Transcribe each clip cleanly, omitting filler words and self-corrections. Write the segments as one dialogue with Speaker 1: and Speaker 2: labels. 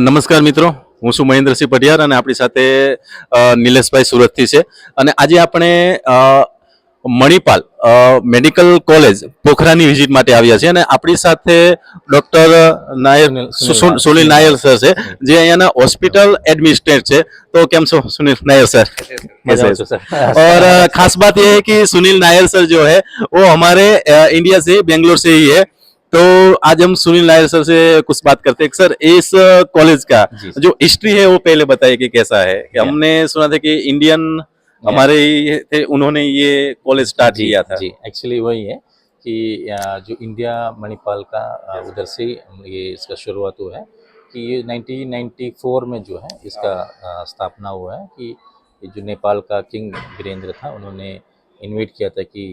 Speaker 1: નમસ્કાર મિત્રો, હું છું મહેન્દ્રસિંહ પટિયાર અને આપણી સાથે નિલેશભાઈ સુરતથી છે. અને આજે આપણે મણિપાલ મેડિકલ કોલેજ પોખરાની વિઝિટ માટે આવ્યા છીએ અને આપણી સાથે ડોક્ટર નાયર સુનિલ નાયર સર છે, જે અહીંયાના હોસ્પિટल एडमिनिस्ट्रेटर છે. तो કેમ છો सुनील नायर सर? और खास बात यह है कि सुनील नायर सर जो है वो हमारे इंडिया से बेंगलोर से ही है. तो आज हम सुनील नायर सर से कुछ बात करते हैं. सर, इस कॉलेज का जो हिस्ट्री है वो पहले बताइए कि कैसा है. कि हमने सुना था कि इंडियन हमारे ये थे, उन्होंने ये कॉलेज स्टार्ट किया था.
Speaker 2: जी, एक्चुअली वही है कि जो इंडिया मणिपाल का उधर से ये इसका शुरुआत हुआ है कि ये 1994 में जो है इसका स्थापना हुआ है कि जो नेपाल का किंग वीरेंद्र था, उन्होंने इनवाइट किया था कि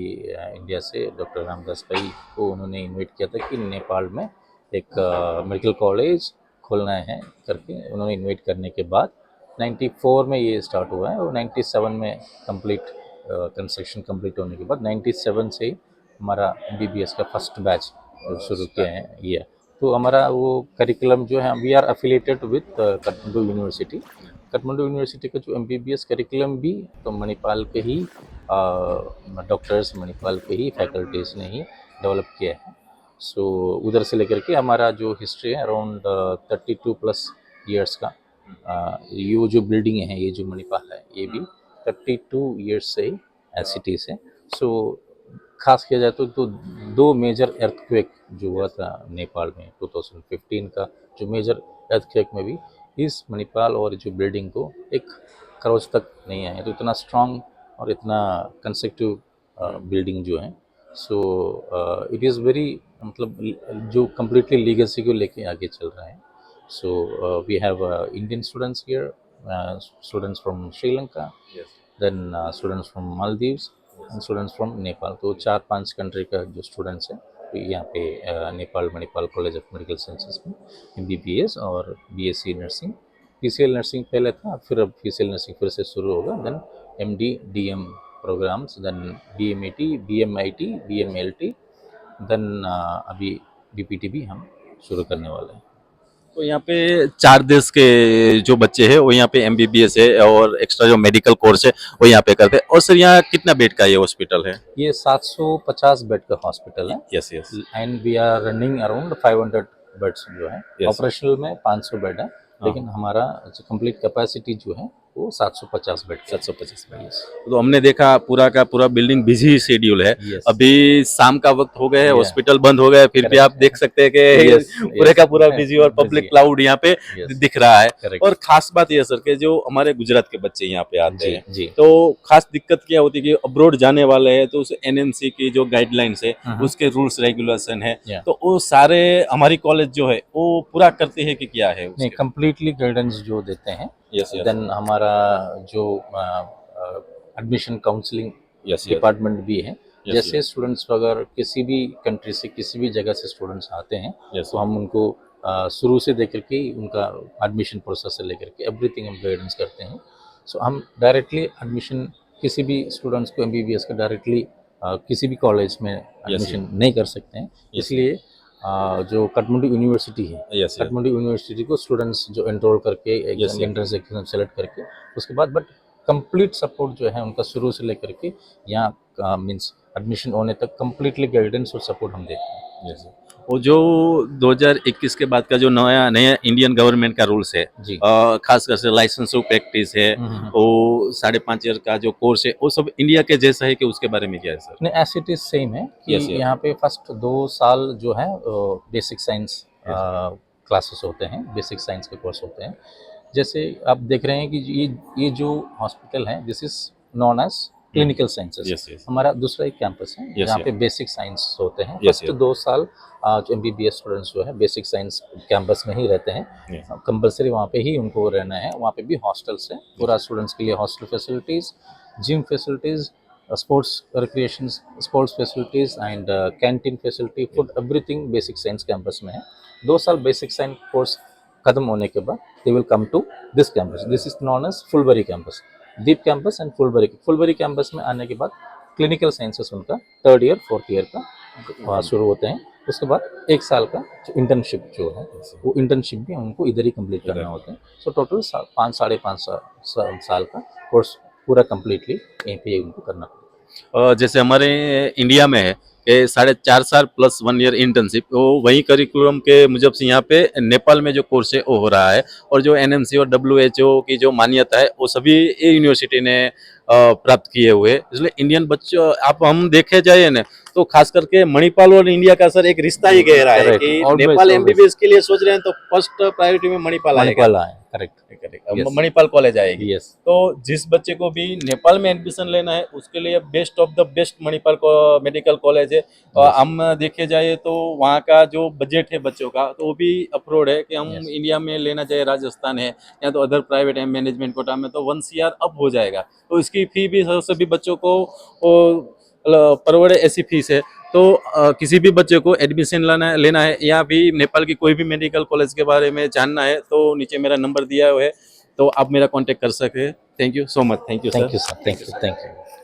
Speaker 2: इंडिया से डॉक्टर रामदास भाई को उन्होंने इनवाइट किया था कि नेपाल में एक मेडिकल कॉलेज खोलना है करके उन्होंने इनवाइट करने के बाद 94 में ये स्टार्ट हुआ है और 97 में कंप्लीट कंस्ट्रक्शन कंप्लीट होने के बाद 97 से हमारा MBBS का फर्स्ट बैच शुरू किया है ये. तो हमारा वो करिकुलम जो है, we are affiliated with Kathmandu University. Kathmandu University का जो MBBS करिकुलम भी तो मणिपाल के ही डॉक्टर्स, मणिपाल के ही फैकल्टीज़ ने ही डेवलप किया है. सो उधर से लेकर के हमारा जो हिस्ट्री है अराउंड 32+ ईयर्स का. ये जो बिल्डिंग है, ये जो मणिपाल है, ये भी 32 ईयर्स से ही एसिटी से. सो खास किया जाए तो दो मेजर अर्थक्वेक जो हुआ था नेपाल में 2015 का, जो मेजर अर्थक्वेक में भी इस मणिपाल और जो बिल्डिंग को एक खरोच तक नहीं आया. तो इतना स्ट्रांग और इतना कंस्ट्रक्टिव बिल्डिंग जो है. सो इट इज़ वेरी, मतलब जो कम्प्लीटली लीगेसी को लेके आगे चल रहा है. So we have Indian students here, students from Sri Lanka, then students from Maldives and students from Nepal. तो 4-5 कंट्री का जो स्टूडेंट्स हैं तो यहाँ पे Nepal Manipal college of medical sciences में MBBS और BSc नर्सिंग, PCL नर्सिंग पहले था, फिर अब PCL नर्सिंग फिर से शुरू होगा. Then MD DM programmes, then BMAT, BMIT, BMLT, then अभी BPT भी हम शुरू करने वाले हैं.
Speaker 1: तो यहाँ पे 4 देश के जो बच्चे हैं वो यहाँ पे MBBS है और एक्स्ट्रा जो मेडिकल कोर्स है वो यहाँ पे करते हैं. और सर, यहाँ कितना बेड का ये हॉस्पिटल है?
Speaker 2: ये 750 बेड का हॉस्पिटल है.
Speaker 1: Yes yes.
Speaker 2: And we are running around 500 beds जो है. ऑपरेशनल में 500 बेड है, लेकिन हमारा कंप्लीट कैपेसिटी जो है वो 750 बेड.
Speaker 1: 750 बेड. तो हमने देखा पूरा का पूरा बिल्डिंग बिजी शेड्यूल है. अभी शाम का वक्त हो गया है, हॉस्पिटल बंद हो गया है, फिर भी आप देख सकते हैं कि पूरे का पूरा बिजी और पब्लिक क्लाउड यहाँ पे दिख रहा है. और खास बात यह सर कि जो हमारे गुजरात के बच्चे यहाँ पे आते हैं, तो खास दिक्कत क्या होती है कि अब्रॉड जाने वाले हैं तो उस NMC की जो गाइडलाइंस है, उसके रूल्स रेगुलेशन है, तो वो सारे हमारी कॉलेज जो है वो पूरा करते हैं कि क्या है?
Speaker 2: नहीं, कम्प्लीटली गाइडेंस जो देते हैं. देन हमारा जो एडमिशन काउंसलिंग डिपार्टमेंट भी है. जैसे स्टूडेंट्स अगर किसी भी कंट्री से, किसी भी जगह से स्टूडेंट्स आते हैं, तो हम उनको शुरू से देकर के उनका एडमिशन प्रोसेस से लेकर के एवरीथिंग हम गाइडेंस करते हैं. सो हम डायरेक्टली एडमिशन किसी भी स्टूडेंट्स को MBBS का डायरेक्टली किसी भी कॉलेज में एडमिशन नहीं कर सकते हैं. इसलिए जो काठमांडू यूनिवर्सिटी है, काठमांडू यूनिवर्सिटी को स्टूडेंट्स जो एनरोल करके एंट्रेंस एग्जाम सेलेक्ट करके उसके बाद बट कंप्लीट सपोर्ट जो है उनका शुरू से लेकर के यहाँ मींस एडमिशन होने तक कंप्लीटली गाइडेंस और सपोर्ट हम देते हैं.
Speaker 1: और जो 2021 के बाद का जो नया इंडियन गवर्नमेंट का रूल्स है, खासकर से लाइसेंस ऑफ प्रैक्टिस है, वो 5.5 ईयर का जो कोर्स है वो सब इंडिया के जैसा है कि उसके बारे में क्या है सर?
Speaker 2: नहीं, एज इट इज सेम है कि यहाँ पे फर्स्ट 2 साल जो है बेसिक साइंस क्लासेस होते हैं, बेसिक साइंस के कोर्स होते हैं. जैसे आप देख रहे हैं कि ये जो हॉस्पिटल है, this is known as clinical sciences. हमारा दूसरा एक कैंपस है जहाँ पे बेसिक साइंस होते हैं. फर्स्ट 2 साल जो MBBS स्टूडेंट्स जो है बेसिक साइंस कैंपस में ही रहते हैं. कंपलसरी वहाँ पे ही उनको रहना है. वहाँ पे भी हॉस्टल्स है पूरा स्टूडेंट्स के लिए, hostel facilities, gym facilities, sports recreation, sports facilities and canteen facility, food, everything basic science campus में है. 2 साल बेसिक साइंस कोर्स खत्म होने के बाद they will come to this campus. This is known as Phulbari campus, Deep campus and Phulbari campus में आने के बाद क्लिनिकल साइंसेस उनका 3rd ईयर 4th ईयर का शुरू होते हैं. उसके बाद 1 साल का जो इंटर्नशिप जो है वो इंटर्नशिप भी उनको इधर ही कंप्लीट करना होता है। सो टोटल 5 साढ़े 5 साल का कोर्स पूरा कंप्लीटली यहीं पे उनको करना पड़ता है।
Speaker 1: जैसे हमारे इंडिया में है कि 4.5 साल प्लस 1 ईयर इंटर्नशिप, तो वही करिकुलम के मुजब से यहाँ पे नेपाल में जो कोर्स है वो हो रहा है, और जो एनएमसी और WHO की जो मान्यता है वो सभी ये यूनिवर्सिटी ने प्राप्त किए हुए हैं। इसलिए इंडियन बच्चों, आप हम देखे जाए ना तो खास करके मणिपाल और इंडिया का सर एक रिश्ता ही गहरा है
Speaker 2: Correct.
Speaker 1: कि
Speaker 2: Always,
Speaker 1: नेपाल
Speaker 2: always.
Speaker 1: एमबीबीएस के लिए सोच रहे हैं तो फर्स्ट प्रायोरिटी में मणिपाल आएगा।
Speaker 2: मणिपाल आए, करेक्ट। Yes.
Speaker 1: मणिपाल कॉलेज आएगी।
Speaker 2: यस,
Speaker 1: तो जिस बच्चे को भी नेपाल में एडमिशन लेना है उसके लिए best of the best Manipal को मेडिकल कॉलेज है।
Speaker 2: Yes.
Speaker 1: हम देखे जाए तो वहाँ का जो बजट है बच्चों का तो वो भी अप्रोड है कि हम
Speaker 2: Yes.
Speaker 1: इंडिया में लेना चाहे राजस्थान है या तो अदर प्राइवेट है मैनेजमेंट कोटा में तो 1 CR अप हो जाएगा। तो इसकी फी भी सभी बच्चों को परवड़े ऐसी फीस है। तो किसी भी बच्चे को एडमिशन लेना है या भी नेपाल की कोई भी मेडिकल कॉलेज के बारे में जानना है तो नीचे मेरा नंबर दिया हुआ है, तो आप मेरा कांटेक्ट कर सकते हैं। Thank you so much. Thank you
Speaker 2: thank you
Speaker 1: sir.
Speaker 2: Sir, thank you.